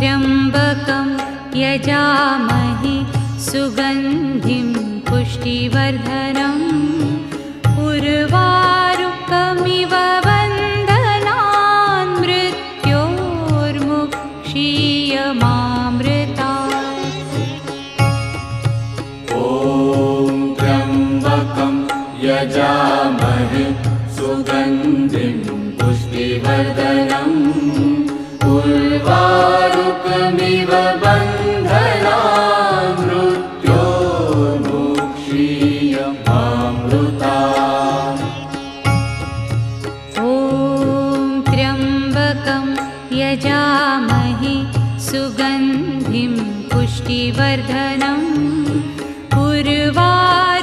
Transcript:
त्र्यम्बकं यजामहे सुगन्धिं पुष्टिवर्धनम् उर्वारुकमिव बन्धनान् मृत्योर्मुक्षीयमामृतात्। ॐ त्र्यम्बकं यजामहे सुगन्धिं पुष्टिवर्धनम् उर्वारुकमिव बन्धनान् मृत्योर्मुक्षीयमामृतात्। ॐ त्र्यम्बकं यजामहे सुगन्धिं पुष्टिवर्धनम् उर्वारुकमिव